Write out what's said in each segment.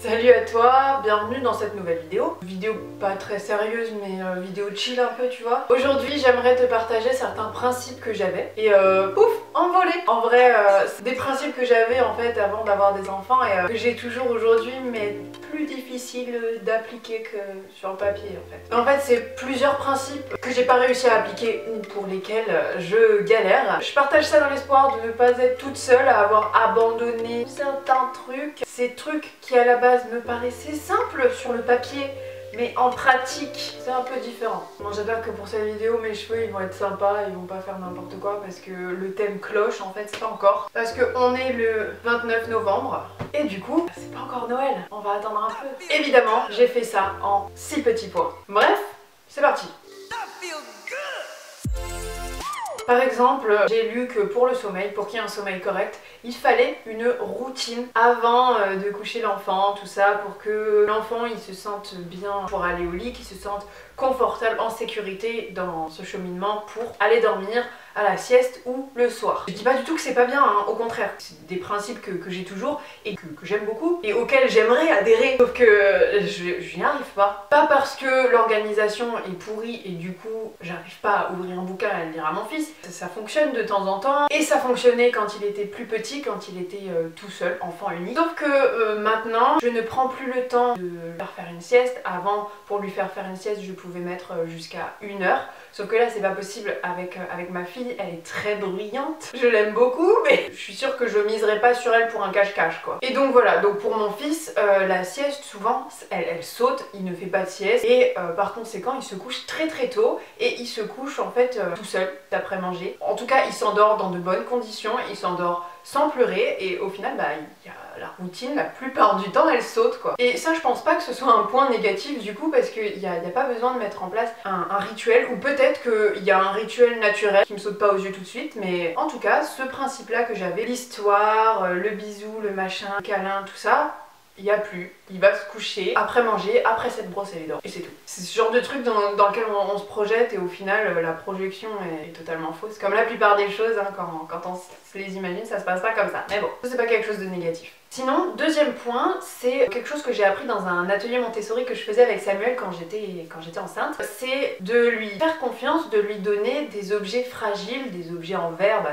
Salut à toi, bienvenue dans cette nouvelle vidéo. Vidéo pas très sérieuse mais vidéo chill un peu tu vois. Aujourd'hui j'aimerais te partager certains principes que j'avais et pouf, envolé. En vrai c'est des principes que j'avais en fait avant d'avoir des enfants et que j'ai toujours aujourd'hui mais plus difficile d'appliquer que sur le papier en fait. En fait c'est plusieurs principes que j'ai pas réussi à appliquer ou pour lesquels je galère. Je partage ça dans l'espoir de ne pas être toute seule à avoir abandonné certains trucs. Ces trucs qui à la base me paraissaient simples sur le papier mais en pratique c'est un peu différent. Bon, j'espère que pour cette vidéo mes cheveux ils vont être sympas, ils vont pas faire n'importe quoi parce que le thème cloche en fait c'est pas encore. Parce qu'on est le 29 novembre et du coup c'est pas encore Noël, on va attendre un peu. Évidemment j'ai fait ça en 6 petits points. Bref, c'est parti. Par exemple, j'ai lu que pour le sommeil, pour qu'il y ait un sommeil correct, il fallait une routine avant de coucher l'enfant, tout ça, pour que l'enfant il se sente bien pour aller au lit, qu'il se sente confortable, en sécurité dans ce cheminement pour aller dormir à la sieste ou le soir. Je dis pas du tout que c'est pas bien, hein, au contraire. C'est des principes que j'ai toujours et que j'aime beaucoup et auxquels j'aimerais adhérer. Sauf que je n'y arrive pas. Pas parce que l'organisation est pourrie et du coup j'arrive pas à ouvrir un bouquin et à le lire à mon fils. Ça fonctionne de temps en temps et ça fonctionnait quand il était plus petit, quand il était tout seul, enfant unique. Sauf que maintenant je ne prends plus le temps de lui faire une sieste. Avant, pour lui faire une sieste, je pouvais mettre jusqu'à 1 heure. Sauf que là c'est pas possible avec ma fille, elle est très bruyante. Je l'aime beaucoup mais je suis sûre que je miserai pas sur elle pour un cache-cache quoi. Et donc voilà, donc pour mon fils, la sieste souvent elle saute, il ne fait pas de sieste et par conséquent il se couche très tôt et il se couche en fait tout seul d'après manger. En tout cas il s'endort dans de bonnes conditions, il s'endort sans pleurer et au final bah il y a la routine, la plupart du temps elle saute quoi. Et ça je pense pas que ce soit un point négatif du coup parce qu'il n'y a pas besoin de mettre en place un rituel ou peut-être qu'il y a un rituel naturel qui me saute pas aux yeux tout de suite mais en tout cas ce principe là que j'avais, l'histoire, le bisou, le machin, le câlin, tout ça, il n'y a plus, il va se coucher après manger, après s'être brossé les dents et c'est tout. C'est ce genre de truc dans lequel on se projette et au final la projection est totalement fausse. Comme la plupart des choses, hein, quand on se les imagine, ça se passe pas comme ça. Mais bon, ça c'est pas quelque chose de négatif. Sinon, deuxième point, c'est quelque chose que j'ai appris dans un atelier Montessori que je faisais avec Samuel quand j'étais enceinte. C'est de lui faire confiance, de lui donner des objets fragiles, des objets en verre,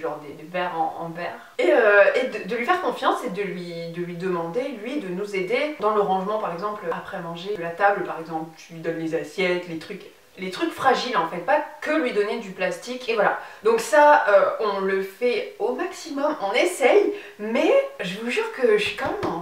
genre des verres en verre. Et de lui faire confiance et de lui demander, lui, de nous aider dans le rangement par exemple après manger de la table par exemple. Tu lui donnes les assiettes, les trucs fragiles en fait, pas que lui donner du plastique et voilà. Donc ça on le fait au maximum, on essaye, mais je vous jure que je suis quand même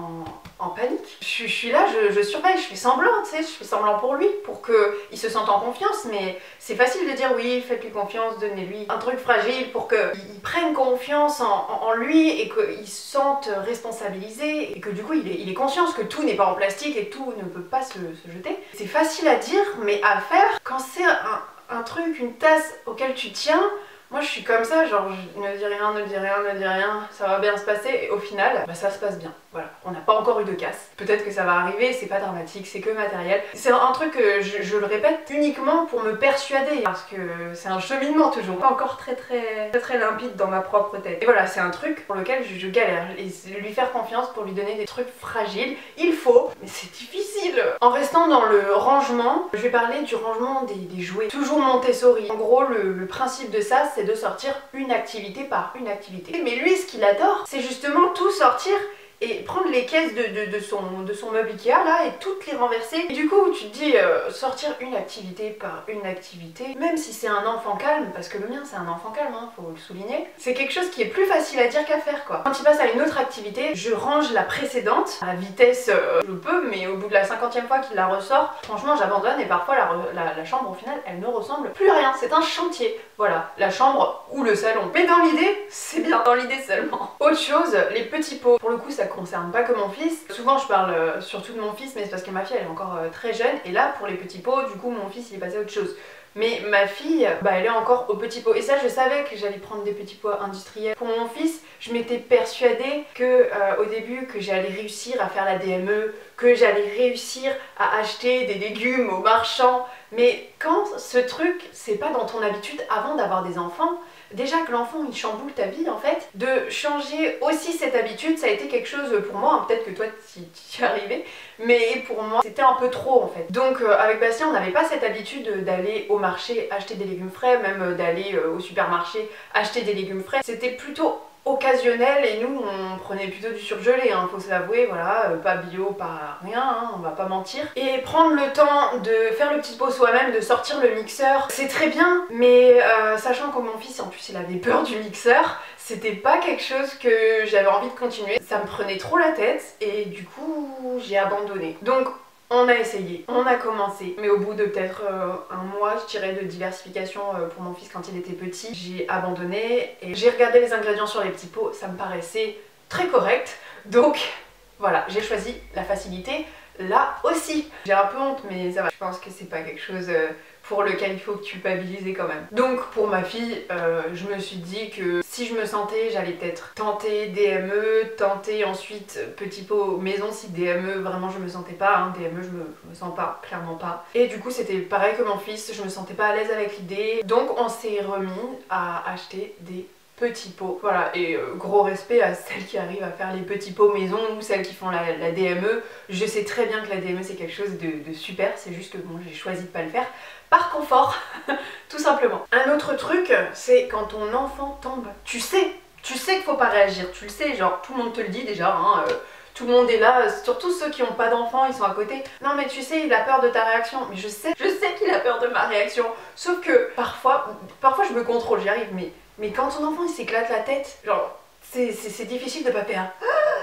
en panique. Je suis là, je surveille, je fais semblant, tu sais, je fais semblant pour lui, pour qu'il se sente en confiance, mais c'est facile de dire oui, faites-lui confiance, donnez-lui un truc fragile pour qu'il prenne confiance en lui et qu'il se sente responsabilisé et que du coup il est conscient que tout n'est pas en plastique et tout ne peut pas se jeter. C'est facile à dire, mais à faire, quand c'est un truc, une tasse auquel tu tiens, moi je suis comme ça, genre je ne dis rien, ne dis rien, ne dis rien, ça va bien se passer et au final, bah, ça se passe bien. Voilà, on n'a pas encore eu de casse. Peut-être que ça va arriver, c'est pas dramatique, c'est que matériel. C'est un truc que je le répète uniquement pour me persuader parce que c'est un cheminement toujours, pas encore très limpide dans ma propre tête. Et voilà, c'est un truc pour lequel je galère. Et lui faire confiance pour lui donner des trucs fragiles, il faut, mais c'est difficile. En restant dans le rangement, je vais parler du rangement des jouets. Toujours Montessori. En gros, le principe de ça, c'est de sortir une activité par une activité. Mais lui, ce qu'il adore, c'est justement tout sortir et prendre les caisses de son meuble Ikea là et toutes les renverser. Et du coup tu te dis sortir une activité par une activité, même si c'est un enfant calme, parce que le mien c'est un enfant calme, hein, faut le souligner, c'est quelque chose qui est plus facile à dire qu'à faire quoi. Quand il passe à une autre activité, je range la précédente à la vitesse je peux, mais au bout de la 50e fois qu'il la ressort, franchement j'abandonne et parfois la chambre au final elle ne ressemble plus à rien, c'est un chantier. Voilà, la chambre ou le salon. Mais dans l'idée, c'est bien, dans l'idée seulement. Autre chose, les petits pots. Pour le coup, ça concerne pas que mon fils. Souvent, je parle surtout de mon fils, mais c'est parce que ma fille, elle est encore très jeune. Et là, pour les petits pots, du coup, mon fils, il est passé à autre chose. Mais ma fille, bah, elle est encore aux petits pots. Et ça, je savais que j'allais prendre des petits pots industriels. Pour mon fils, je m'étais persuadée que au début, que j'allais réussir à faire la DME, que j'allais réussir à acheter des légumes au marchand. Mais quand ce truc, c'est pas dans ton habitude avant d'avoir des enfants, déjà que l'enfant il chamboule ta vie en fait, de changer aussi cette habitude, ça a été quelque chose pour moi, hein, peut-être que toi tu y es arrivé, mais pour moi c'était un peu trop en fait. Donc avec Bastien on n'avait pas cette habitude d'aller au marché acheter des légumes frais, même d'aller au supermarché acheter des légumes frais, c'était plutôt occasionnel et nous on prenait plutôt du surgelé, hein, faut se l'avouer, voilà, pas bio, pas rien, hein, on va pas mentir. Et prendre le temps de faire le petit pot soi-même, de sortir le mixeur, c'est très bien, mais sachant que mon fils en plus il avait peur du mixeur, c'était pas quelque chose que j'avais envie de continuer, ça me prenait trop la tête et du coup j'ai abandonné. Donc on a essayé, on a commencé, mais au bout de peut-être un mois, je dirais, de diversification pour mon fils quand il était petit, j'ai abandonné et j'ai regardé les ingrédients sur les petits pots, ça me paraissait très correct. Donc voilà, j'ai choisi la facilité là aussi. J'ai un peu honte, mais ça va. Je pense que c'est pas quelque chose pour lequel il faut culpabiliser quand même. Donc pour ma fille, je me suis dit que si je me sentais, j'allais peut-être tenter DME, tenter ensuite petit pot maison si DME vraiment je me sentais pas, hein. DME je me sens pas, clairement pas. Et du coup c'était pareil que mon fils, je me sentais pas à l'aise avec l'idée. Donc on s'est remis à acheter des petits pots. Voilà, et gros respect à celles qui arrivent à faire les petits pots maison ou celles qui font la DME. Je sais très bien que la DME c'est quelque chose de super, c'est juste que bon, j'ai choisi de pas le faire par confort, tout simplement. Un autre truc, c'est quand ton enfant tombe, tu sais qu'il faut pas réagir, tu le sais, genre tout le monde te le dit déjà, hein, tout le monde est là, surtout ceux qui n'ont pas d'enfants, ils sont à côté. Non mais tu sais, il a peur de ta réaction. Mais je sais qu'il a peur de ma réaction. Sauf que parfois je me contrôle, j'y arrive, mais quand ton enfant il s'éclate la tête, genre c'est difficile de pas faire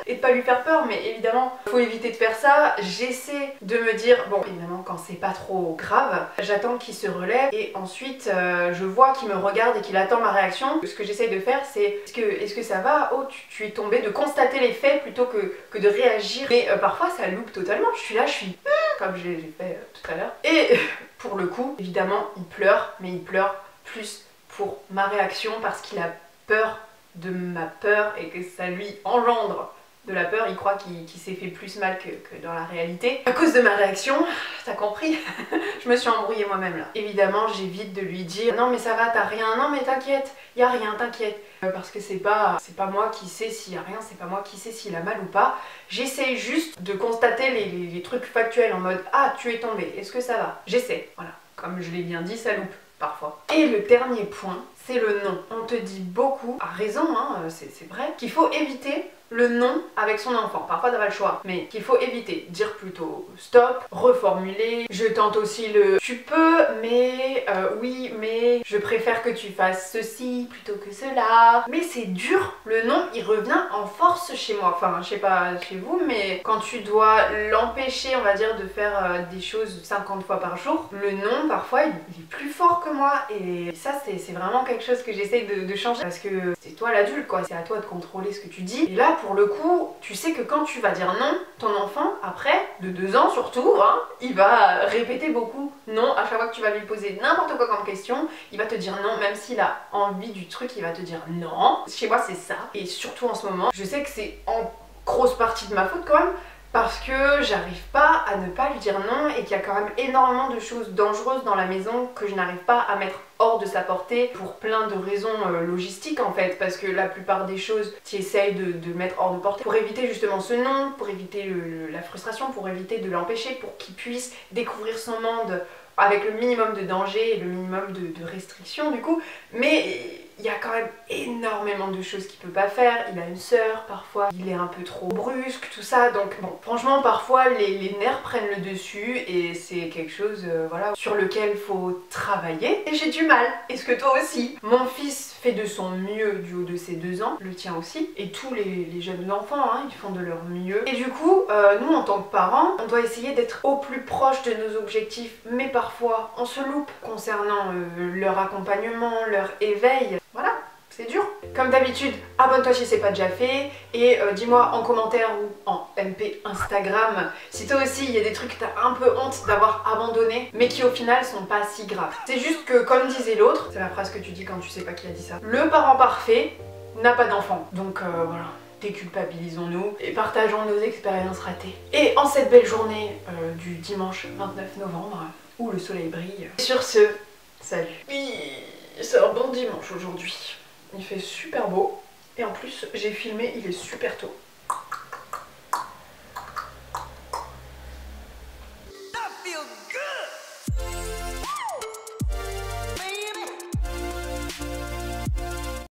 et de pas lui faire peur, mais évidemment faut éviter de faire ça. J'essaie de me dire, bon évidemment quand c'est pas trop grave, j'attends qu'il se relève et ensuite je vois qu'il me regarde et qu'il attend ma réaction. Ce que j'essaie de faire c'est, est-ce que ça va? Oh tu es tombé, de constater les faits plutôt que de réagir. Mais parfois ça loupe totalement, je suis là, comme j'ai fait tout à l'heure. Et pour le coup, évidemment il pleure, mais il pleure plus pour ma réaction parce qu'il a peur de ma peur et que ça lui engendre de la peur. Il croit qu'il s'est fait plus mal que dans la réalité. À cause de ma réaction, t'as compris, je me suis embrouillée moi-même là. Évidemment, j'évite de lui dire non mais ça va, t'as rien, non mais t'inquiète, y a rien, t'inquiète. Parce que c'est pas moi qui sais s'il y a rien, c'est pas moi qui sais s'il a mal ou pas. J'essaie juste de constater les trucs factuels en mode ah tu es tombé, est-ce que ça va? J'essaie, voilà. Comme je l'ai bien dit, ça loupe parfois. Et le dernier point, c'est le non. On te dit beaucoup, à raison, hein, c'est vrai, qu'il faut éviter le non avec son enfant. Parfois t'as pas le choix, mais qu'il faut éviter. Dire plutôt stop, reformuler. Je tente aussi le tu peux, mais oui, mais je préfère que tu fasses ceci plutôt que cela. Mais c'est dur, le non il revient en force chez moi. Enfin, je sais pas chez vous, mais quand tu dois l'empêcher, on va dire, de faire des choses 50 fois par jour, le non parfois il est plus fort que moi. Et ça c'est vraiment quelque chose que j'essaye de changer parce que c'est toi l'adulte quoi, c'est à toi de contrôler ce que tu dis. Et là pour le coup, tu sais que quand tu vas dire non, ton enfant, après, de 2 ans surtout, hein, il va répéter beaucoup non à chaque fois que tu vas lui poser n'importe quoi comme question, il va te dire non, même s'il a envie du truc, il va te dire non. Chez moi c'est ça, et surtout en ce moment, je sais que c'est en grosse partie de ma faute quand même, parce que j'arrive pas à ne pas lui dire non et qu'il y a quand même énormément de choses dangereuses dans la maison que je n'arrive pas à mettre hors de sa portée pour plein de raisons logistiques en fait, parce que la plupart des choses tu essayes de mettre hors de portée pour éviter justement ce non, pour éviter la frustration, pour éviter de l'empêcher, pour qu'il puisse découvrir son monde avec le minimum de danger et le minimum de restrictions du coup, mais il y a quand même énormément de choses qu'il peut pas faire. Il a une sœur, parfois il est un peu trop brusque, tout ça, donc bon, franchement parfois les nerfs prennent le dessus et c'est quelque chose voilà, sur lequel il faut travailler et j'ai du mal. Est-ce que toi aussi? Mon fils fait de son mieux du haut de ses 2 ans, le tien aussi, et tous les jeunes enfants, hein, ils font de leur mieux. Et du coup, nous en tant que parents, on doit essayer d'être au plus proche de nos objectifs, mais parfois on se loupe concernant leur accompagnement, leur éveil. Voilà, c'est dur. Comme d'habitude, abonne-toi si c'est pas déjà fait et dis-moi en commentaire ou en MP Instagram si toi aussi il y a des trucs que t'as un peu honte d'avoir abandonné mais qui au final sont pas si graves. C'est juste que comme disait l'autre, c'est la phrase que tu dis quand tu sais pas qui a dit ça, le parent parfait n'a pas d'enfant. Donc voilà, déculpabilisons-nous et partageons nos expériences ratées. Et en cette belle journée du dimanche 29 novembre où le soleil brille. Sur ce, salut. C'est un bon dimanche aujourd'hui. Il fait super beau. Et en plus, j'ai filmé, il est super tôt. That feels good.